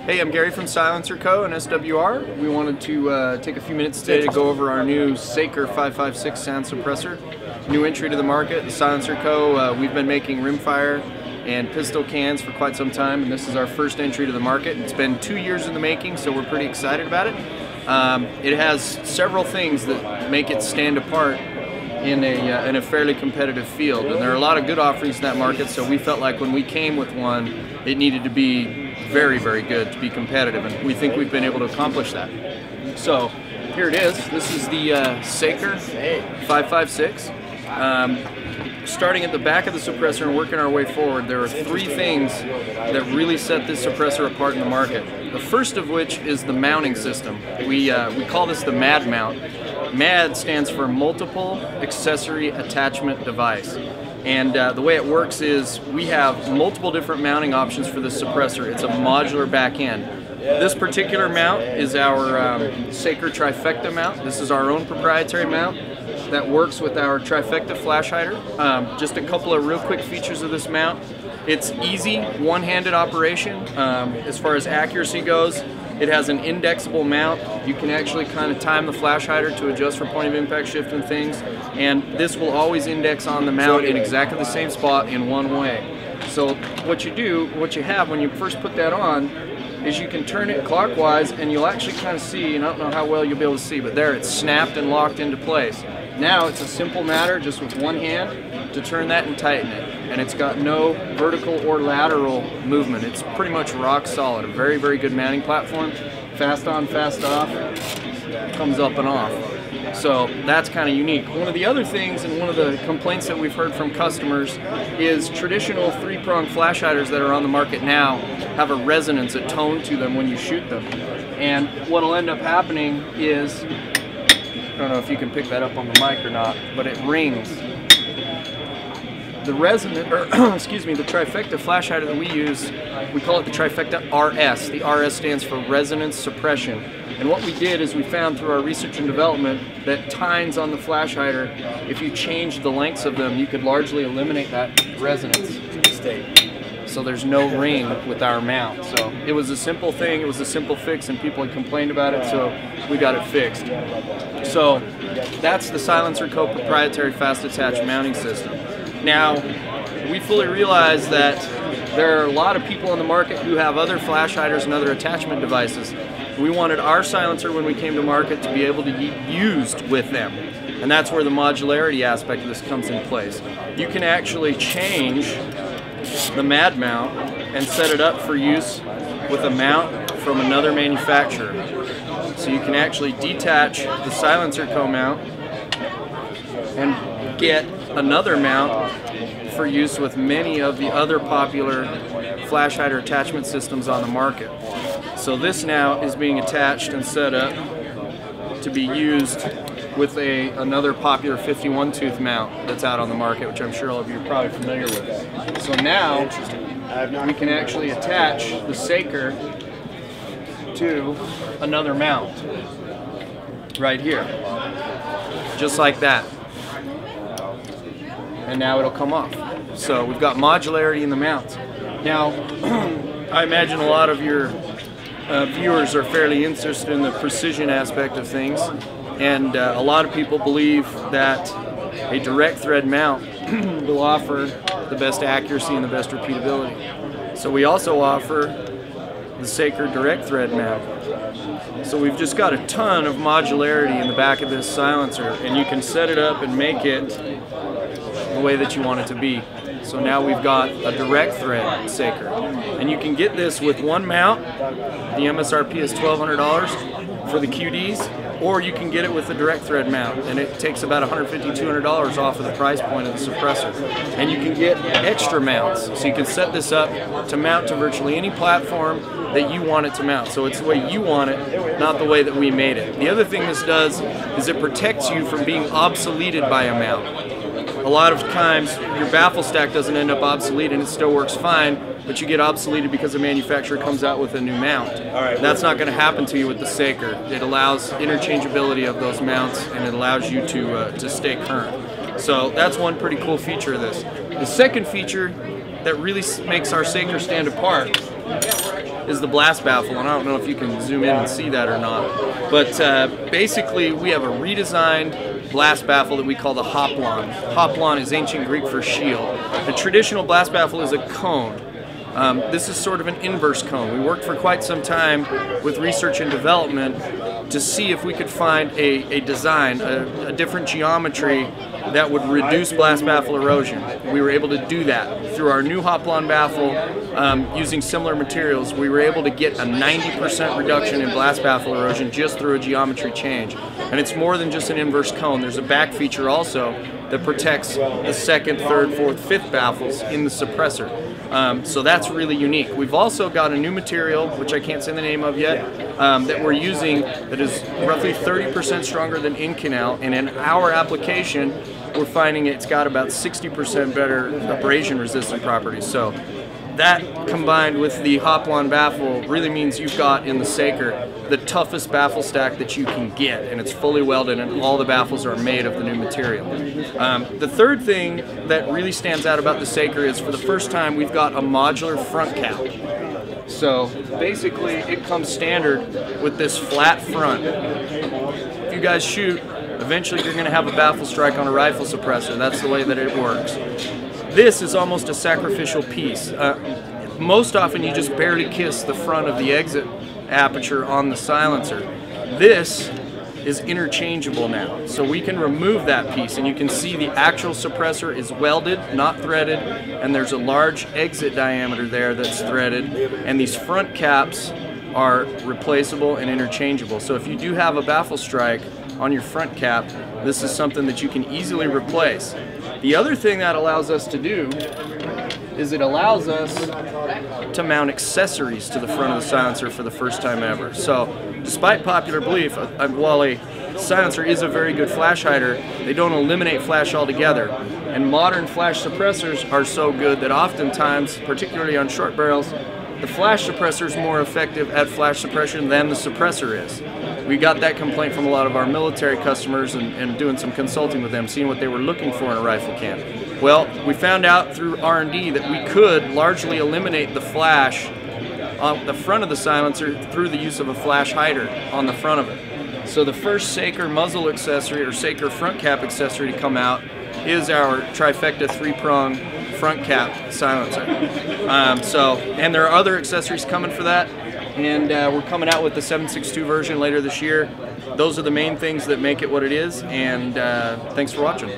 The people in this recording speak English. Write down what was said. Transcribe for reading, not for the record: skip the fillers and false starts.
Hey, I'm Gary from Silencer Co. and SWR. We wanted to take a few minutes today to go over our new Saker 556 sound suppressor. New entry to the market, the Silencer Co. We've been making rimfire and pistol cans for quite some time, and this is our first entry to the market. It's been 2 years in the making, so we're pretty excited about it. It has several things that make it stand apart in a fairly competitive field, and there are a lot of good offerings in that market, so we felt like when we came with one, it needed to be very, very good to be competitive, and we think we've been able to accomplish that. So here it is. This is the Saker 556. Starting at the back of the suppressor and working our way forward, there are three things that really set this suppressor apart in the market. The first of which is the mounting system. We call this the MAD mount. MAD stands for Multiple Accessory Attachment Device. And the way it works is we have multiple different mounting options for this suppressor. It's a modular back end. This particular mount is our Saker trifecta mount. This is our own proprietary mount that works with our trifecta flash hider. Just a couple of real quick features of this mount. It's easy, one-handed operation. As far as accuracy goes, it has an indexable mount. You can actually kind of time the flash hider to adjust for point of impact shift and things, and this will always index on the mount in exactly the same spot in one way. So what you have when you first put that on, is you can turn it clockwise and you'll actually kind of see, and I don't know how well you'll be able to see, but there it's snapped and locked into place. Now it's a simple matter just with one hand to turn that and tighten it. And it's got no vertical or lateral movement. It's pretty much rock solid. A very, very good mounting platform. Fast on, fast off, comes up and off. So that's kind of unique. One of the other things, and one of the complaints that we've heard from customers, is traditional three-prong flash hiders that are on the market now have a resonance, a tone to them when you shoot them. And what'll end up happening is, I don't know if you can pick that up on the mic or not, but it rings. The resonant, or excuse me, the trifecta flash hider that we use, we call it the trifecta RS. The RS stands for resonance suppression. And what we did is we found through our research and development that tines on the flash hider, if you changed the lengths of them, you could largely eliminate that resonance. So there's no ring with our mount. So it was a simple thing, it was a simple fix, and people had complained about it, so we got it fixed. So that's the Silencer Co. proprietary fast attach mounting system. Now, we fully realize that there are a lot of people on the market who have other flash hiders and other attachment devices. We wanted our silencer when we came to market to be able to be used with them. And that's where the modularity aspect of this comes in place. You can actually change the MAD mount and set it up for use with a mount from another manufacturer. So you can actually detach the Silencer Co. mount and get another mount for use with many of the other popular flash hider attachment systems on the market. So this now is being attached and set up to be used with another popular 51 tooth mount that's out on the market, which I'm sure all of you are probably familiar with. So now we can actually attach the Saker to another mount right here, just like that. And now it'll come off. So we've got modularity in the mounts. Now, I imagine a lot of your viewers are fairly interested in the precision aspect of things, and a lot of people believe that a direct thread mount will offer the best accuracy and the best repeatability. So we also offer the Saker direct thread mount. So we've just got a ton of modularity in the back of this silencer, and you can set it up and make it the way that you want it to be. So now we've got a direct thread Saker, and you can get this with one mount. The MSRP is $1,200 for the QDs, or you can get it with the direct thread mount, and it takes about $150 to $200 off of the price point of the suppressor. And you can get extra mounts, so you can set this up to mount to virtually any platform that you want it to mount. So it's the way you want it, not the way that we made it. The other thing this does is it protects you from being obsoleted by a mount. A lot of times your baffle stack doesn't end up obsolete and it still works fine, but you get obsoleted because the manufacturer comes out with a new mount. That's not going to happen to you with the Saker. It allows interchangeability of those mounts, and it allows you to stay current. So that's one pretty cool feature of this. The second feature that really makes our Saker stand apart is the blast baffle, and I don't know if you can zoom in and see that or not. But basically, we have a redesigned blast baffle that we call the hoplon. Hoplon is ancient Greek for shield. The traditional blast baffle is a cone. This is sort of an inverse cone. We worked for quite some time with research and development to see if we could find a design, a different geometry that would reduce blast baffle erosion. We were able to do that through our new hoplon baffle. Using similar materials, we were able to get a 90% reduction in blast baffle erosion just through a geometry change. And it's more than just an inverse cone. There's a back feature also that protects the second, third, fourth, fifth baffles in the suppressor. So that's really unique. We've also got a new material, which I can't say the name of yet, that we're using that is roughly 30% stronger than Inconel, and in our application, we're finding it's got about 60% better abrasion resistant properties. So that combined with the hoplon baffle really means you've got in the Saker the toughest baffle stack that you can get, and it's fully welded and all the baffles are made of the new material. The third thing that really stands out about the Saker is for the first time we've got a modular front cap. So basically it comes standard with this flat front. If you guys shoot, eventually you're going to have a baffle strike on a rifle suppressor. That's the way that it works. This is almost a sacrificial piece. Most often you just barely kiss the front of the exit aperture on the silencer. This is interchangeable now, so we can remove that piece and you can see the actual suppressor is welded, not threaded, and there's a large exit diameter there that's threaded, and these front caps are replaceable and interchangeable. So if you do have a baffle strike on your front cap, this is something that you can easily replace. The other thing that allows us to do is it allows us to mount accessories to the front of the silencer for the first time ever. So despite popular belief, while a silencer is a very good flash hider, they don't eliminate flash altogether. And modern flash suppressors are so good that oftentimes, particularly on short barrels, the flash suppressor is more effective at flash suppression than the suppressor is. We got that complaint from a lot of our military customers and doing some consulting with them, seeing what they were looking for in a rifle cam. Well, we found out through R&D that we could largely eliminate the flash on the front of the silencer through the use of a flash hider on the front of it. So the first Saker muzzle accessory or Saker front cap accessory to come out is our trifecta 3-prong front cap silencer. And there are other accessories coming for that, and we're coming out with the 7.62 version later this year. Those are the main things that make it what it is, and thanks for watching.